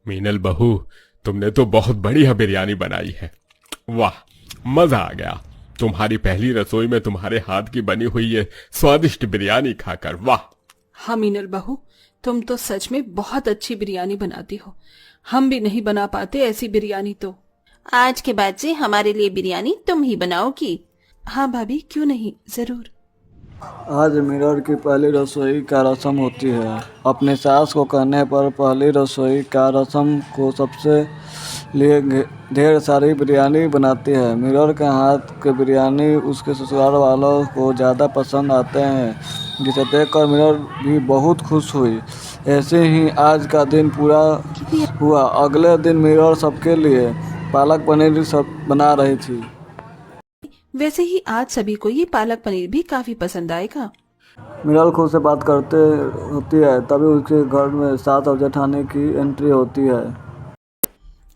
मीनल बहू, तुमने तो बहुत बढ़िया बिरयानी बनाई है। वाह, मजा आ गया तुम्हारी पहली रसोई में तुम्हारे हाथ की बनी हुई ये स्वादिष्ट बिरयानी खाकर। वाह। हाँ मीनल बहू, तुम तो सच में बहुत अच्छी बिरयानी बनाती हो। हम भी नहीं बना पाते ऐसी बिरयानी तो। आज के बाद से हमारे लिए बिरयानी तुम ही बनाओगी। हाँ भाभी, क्यों नहीं, जरूर। आज मिरर की पहली रसोई का रस्म होती है। अपनी सास को कहने पर पहली रसोई का रस्म को सबसे लिए ढेर सारी बिरयानी बनाती है। मिरर के हाथ के बिरयानी उसके ससुराल वालों को ज़्यादा पसंद आते हैं, जिसे देखकर मिरर भी बहुत खुश हुई। ऐसे ही आज का दिन पूरा हुआ। अगले दिन मिरर सबके लिए पालक पनीर सब बना रही थी। वैसे ही आज सभी को ये पालक पनीर भी काफी पसंद आएगा। मिरर खुद से बात करते होती है, तभी उसके घर में सास और जेठानी की एंट्री होती है।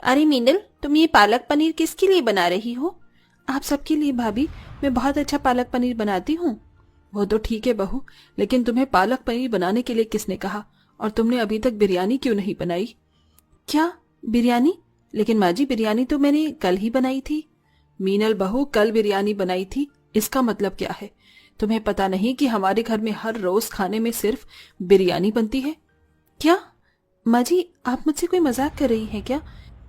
अरे मीनल, तुम ये पालक पनीर किसके लिए बना रही हो? आप सबके लिए भाभी, मैं बहुत अच्छा पालक पनीर बनाती हूँ। वो तो ठीक है बहू, लेकिन तुम्हें पालक पनीर बनाने के लिए किसने कहा? और तुमने अभी तक बिरयानी क्यों नहीं बनाई? क्या बिरयानी? लेकिन माँ जी, बिरयानी तो मैंने कल ही बनाई थी। मीनल बहू, कल बिरयानी बनाई थी, इसका मतलब क्या है? तुम्हें पता नहीं कि हमारे घर में हर रोज खाने में सिर्फ बिरयानी बनती है? क्या माँ जी, आप मुझसे कोई मजाक कर रही हैं क्या?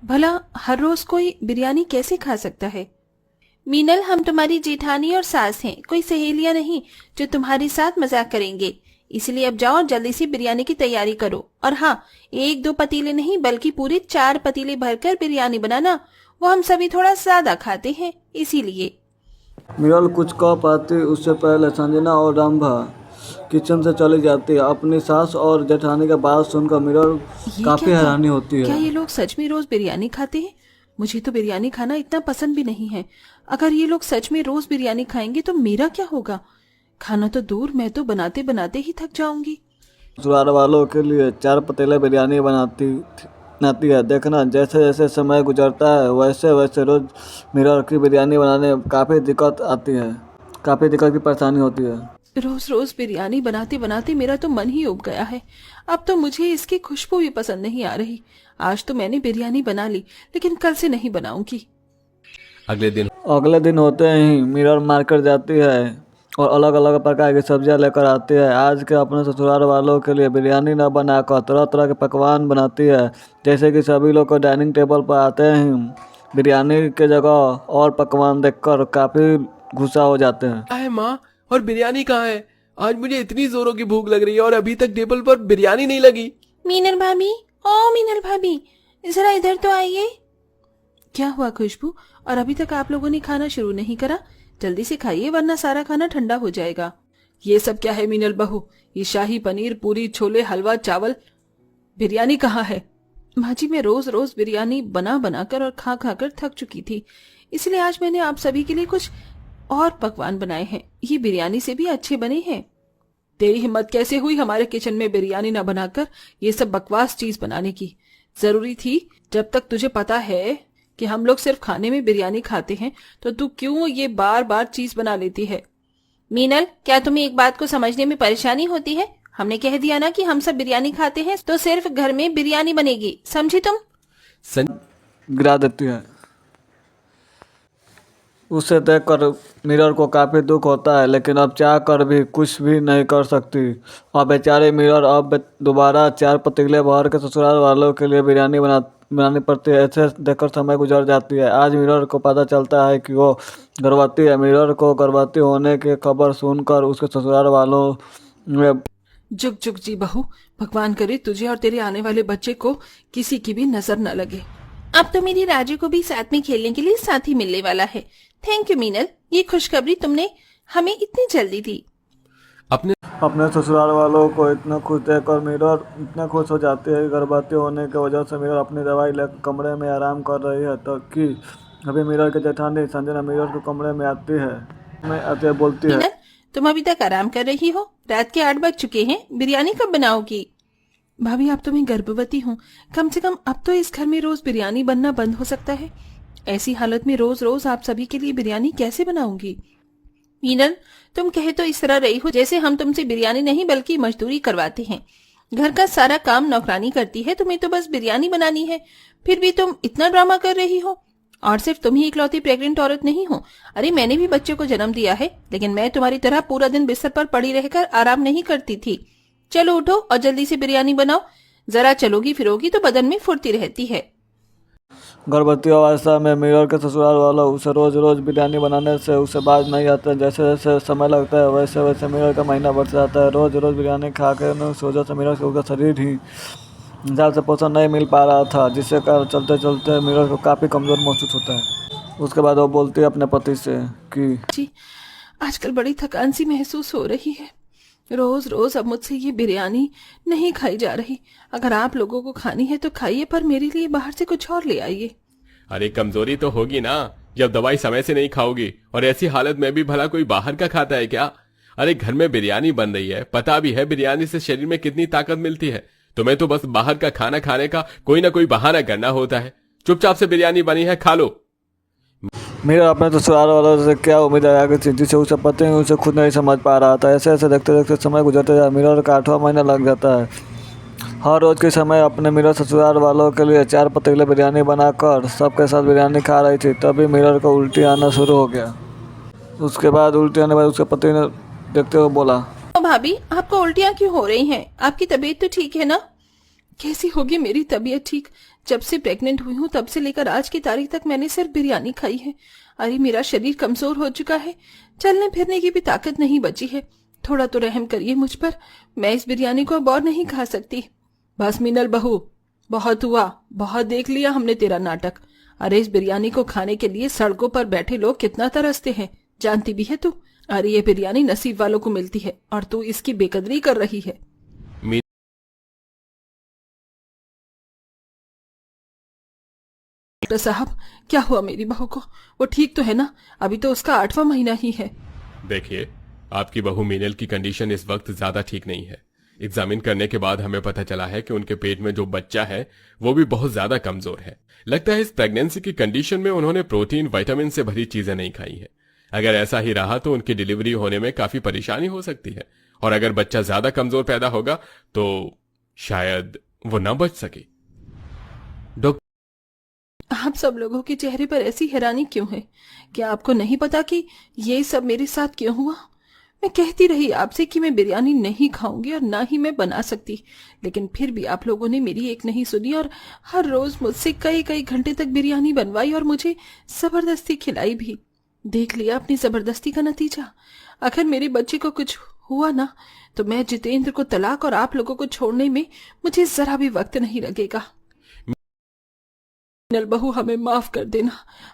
भला हर रोज कोई बिरयानी कैसे खा सकता है? मीनल, हम तुम्हारी जेठानी और सास हैं, कोई सहेलियां नहीं जो तुम्हारे साथ मजाक करेंगे। इसलिए अब जाओ और जल्दी से बिरयानी की तैयारी करो। और हाँ, 1-2 पतीले नहीं बल्कि पूरे 4 पतीले भरकर बिरयानी बनाना। वो हम सभी थोड़ा ज्यादा खाते हैं, इसीलिए। मिरर कुछ कह पाती उससे पहले संजना और रामभा किचन से चली जाती है। अपनी सास और जेठानी का बात सुनकर मिरर ये काफी क्या था? हैरानी होती क्या है। ये लोग सच में रोज बिरयानी खाते हैं? मुझे तो बिरयानी खाना इतना पसंद भी नहीं है। अगर ये लोग सच में रोज बिरयानी खाएंगे तो मेरा क्या होगा? खाना तो दूर, मैं तो बनाते बनाते ही थक जाऊंगी। ससुराल वालों के लिए 4 पतीले बिरयानी बनाती है। देखना, जैसे जैसे समय गुजरता है वैसे वैसे रोज मिरर की बिरयानी बनाने में काफ़ी दिक्कत की परेशानी होती है। रोज रोज बिरयानी बनाते बनाते मेरा तो मन ही उब गया है। अब तो मुझे इसकी खुशबू भी पसंद नहीं आ रही। आज तो मैंने बिरयानी बना ली, लेकिन कल से नहीं बनाऊंगी। अगले दिन होते ही मिरर मार्केट जाती है और अलग अलग प्रकार की सब्जियां लेकर आती है। आज के अपने ससुराल वालों के लिए बिरयानी न बनाकर तरह तरह के पकवान बनाती है। जैसे कि सभी लोग को डाइनिंग टेबल पर आते हैं बिरयानी के जगह और पकवान देखकर काफ़ी गुस्सा हो जाते हैं। क्या है माँ? और बिरयानी कहाँ है? आज मुझे इतनी जोरों की भूख लग रही है और अभी तक टेबल पर बिरयानी नहीं लगी। मीनल भाभी, ओ मीनल भाभी, जरा इधर तो आइए। क्या हुआ खुशबू? और अभी तक आप लोगों ने खाना शुरू नहीं करा? जल्दी से खाइए वरना सारा खाना ठंडा हो जाएगा। ये सब क्या है मीनल बहू? ये शाही पनीर, पूरी, छोले, हलवा, चावल, बिरयानी कहाँ है? माँ जी, मैं रोज रोज बिरयानी बना बनाकर और खा खा कर थक चुकी थी, इसलिए आज मैंने आप सभी के लिए कुछ और पकवान बनाए हैं। ये बिरयानी से भी अच्छे बने हैं। तेरी हिम्मत कैसे हुई हमारे किचन में बिरयानी न बनाकर ये सब बकवास चीज बनाने की? जरूरी थी? जब तक तुझे पता है कि हम लोग सिर्फ खाने में बिरयानी खाते हैं तो तू क्यों ये बार बार चीज बना लेती है? मीनल, क्या तुम्हें एक बात को समझने में परेशानी होती है? हमने कह दिया ना कि हम सब बिरयानी खाते हैं, तो सिर्फ घर में बिरयानी बनेगी, समझी तुम? गिरा देती है। उसे देखकर मिरर को काफ़ी दुख होता है, लेकिन अब चाह कर भी कुछ भी नहीं कर सकती। और बेचारे मिरर अब दोबारा 4 पतीले भर के ससुराल वालों के लिए बिरयानी बनानी पड़ती है। ऐसे देखकर समय गुजर जाती है। आज मिरर को पता चलता है कि वो गर्भवती है। मिरर को गर्भवती होने की खबर सुनकर उसके ससुराल वालों में जुग जुग जी बहू, भगवान करे तुझे और तेरे आने वाले बच्चे को किसी की भी नजर न लगे। अब तो मेरी राजू को भी साथ में खेलने के लिए साथी मिलने वाला है। थैंक यू मीनल, ये खुशखबरी तुमने हमें इतनी जल्दी दी। अपने ससुराल वालों को इतना खुश देखकर मिरर इतना खुश हो जाती है कि गर्भवती होने की वजह से मिरर अपनी दवाई लेकर कमरे में आराम कर रही है। तो कि अभी मिरर के जेठानी संजना मिरर के कमरे में आती है बोलती है, मीनल, तुम अभी तक आराम कर रही हो? रात के 8 बज चुके हैं, बिरयानी कब बनाओगी? भाभी, अब तो मैं गर्भवती हूँ। कम से कम अब तो इस घर में रोज बिरयानी बनना बंद हो सकता है। ऐसी हालत में रोज रोज आप सभी के लिए बिरयानी कैसे बनाऊंगी? मीनल, तुम कहे तो इस तरह रही हो जैसे हम तुमसे बिरयानी नहीं बल्कि मजदूरी करवाते हैं। घर का सारा काम नौकरानी करती है, तुम्हें तो बस बिरयानी बनानी है, फिर भी तुम इतना ड्रामा कर रही हो। और सिर्फ तुम ही इकलौती प्रेग्नेंट औरत नहीं हो, अरे मैंने भी बच्चे को जन्म दिया है, लेकिन मैं तुम्हारी तरह पूरा दिन बिस्तर पर पड़ी रहकर आराम नहीं करती थी। चलो उठो और जल्दी से बिरयानी बनाओ, जरा चलोगी फिरोगी तो बदन में फुर्ती रहती है। गर्भवती अवस्था में मीरा के ससुराल वाला उसे रोज रोज बिरयानी बनाने से उसे बाज नहीं आता। जैसे जैसे समय लगता है वैसे वैसे मीरा का महीना बढ़ जाता है। रोज रोज बिरयानी खा के उस वजह से मीरा का शरीर ही हिसाब से पोषण नहीं मिल पा रहा था, जिससे कारण चलते चलते मीरा को काफ़ी कमज़ोर महसूस होता है। उसके बाद वो बोलती है अपने पति से कि जी आजकल बड़ी थकान सी महसूस हो रही है। रोज रोज अब मुझसे ये बिरयानी नहीं खाई जा रही। अगर आप लोगों को खानी है तो खाइए, पर मेरे लिए बाहर से कुछ और ले आइए। अरे कमजोरी तो होगी ना जब दवाई समय से नहीं खाओगी, और ऐसी हालत में भी भला कोई बाहर का खाता है क्या? अरे घर में बिरयानी बन रही है, पता भी है बिरयानी से शरीर में कितनी ताकत मिलती है। तुम्हें तो बस बाहर का खाना खाने का कोई ना कोई बहाना करना होता है। चुपचाप से बिरयानी बनी है, खा लो। मीरा अपने ससुराल वालों से क्या उम्मीद लगा की थी जिसे उसे पति उसे खुद नहीं समझ पा रहा था। ऐसे ऐसे देखते देखते समय गुजरते जाए। मीरा का 8वां महीना लग जाता है। हर रोज के समय अपने मीरा ससुराल वालों के लिए 4 पतीले बिरयानी बनाकर सबके साथ बिरयानी खा रही थी। तभी मीरा को उल्टी आना शुरू हो गया। उसके बाद उल्टी आने के बाद उसके पति ने देखते हुए बोला, भाभी आपको उल्टियाँ क्यों हो रही हैं? आपकी तबीयत तो ठीक है ना? कैसी होगी मेरी तबीयत ठीक? जब से प्रेग्नेंट हुई हूँ तब से लेकर आज की तारीख तक मैंने सिर्फ बिरयानी खाई है। अरे मेरा शरीर कमजोर हो चुका है, चलने फिरने की भी ताकत नहीं बची है। थोड़ा तो रहम करिए मुझ पर, मैं इस बिरयानी को अब और नहीं खा सकती। बस मीनल बहू, बहुत हुआ, बहुत देख लिया हमने तेरा नाटक। अरे इस बिरयानी को खाने के लिए सड़कों पर बैठे लोग कितना तरसते हैं, जानती भी है तू। अरे ये बिरयानी नसीब वालों को मिलती है और तू इसकी बेकदरी कर रही है। डॉक्टर साहब क्या हुआ मेरी बहू को? वो ठीक तो है ना? अभी तो उसका 8वां महीना ही है। देखिए, आपकी बहू मीनल की कंडीशन इस वक्त ज्यादा ठीक नहीं है। एग्जामिन करने के बाद हमें पता चला है कि उनके पेट में जो बच्चा है वो भी बहुत ज्यादा कमजोर है। लगता है इस प्रेगनेंसी की कंडीशन में उन्होंने प्रोटीन विटामिन से भरी चीजें नहीं खाई है। अगर ऐसा ही रहा तो उनकी डिलीवरी होने में काफी परेशानी हो सकती है, और अगर बच्चा ज्यादा कमजोर पैदा होगा तो शायद वो न बच सके। आप सब लोगों के चेहरे पर ऐसी हैरानी क्यों है? क्या आपको नहीं पता कि ये सब मेरे साथ क्यों हुआ? मैं कहती रही आपसे कि मैं बिरयानी नहीं खाऊंगी और ना ही मैं बना सकती, लेकिन फिर भी आप लोगों ने मेरी एक नहीं सुनी और हर रोज मुझसे कई कई घंटे तक बिरयानी बनवाई और मुझे जबरदस्ती खिलाई भी। देख लिया अपनी जबरदस्ती का नतीजा। अगर मेरे बच्चे को कुछ हुआ ना तो मैं जितेंद्र को तलाक और आप लोगों को छोड़ने में मुझे जरा भी वक्त नहीं लगेगा। मीनल बहू, हमें माफ कर देना।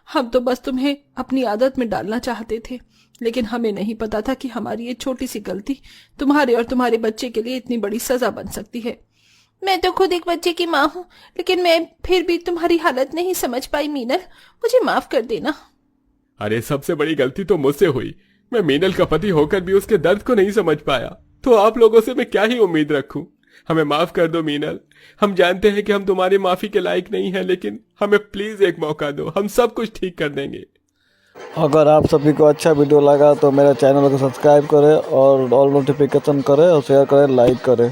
हम तो बस तुम्हें अपनी आदत में डालना चाहते थे, लेकिन हमें नहीं पता था कि हमारी ये छोटी सी गलती तुम्हारे और तुम्हारे बच्चे के लिए इतनी बड़ी सजा बन सकती है। मैं तो खुद एक बच्चे की माँ हूँ, लेकिन मैं फिर भी तुम्हारी हालत नहीं समझ पाई मीनल, मुझे माफ कर देना। अरे सबसे बड़ी गलती तो मुझसे हुई। मैं मीनल का पति होकर भी उसके दर्द को नहीं समझ पाया, तो आप लोगों से मैं क्या ही उम्मीद रखूं। हमें माफ कर दो मीनल। हम जानते हैं कि हम तुम्हारी माफी के लायक नहीं हैं, लेकिन हमें प्लीज एक मौका दो, हम सब कुछ ठीक कर देंगे। अगर आप सभी को अच्छा वीडियो लगा तो मेरे चैनल को सब्सक्राइब करें और ऑल नोटिफिकेशन करें और शेयर करें, लाइक करें।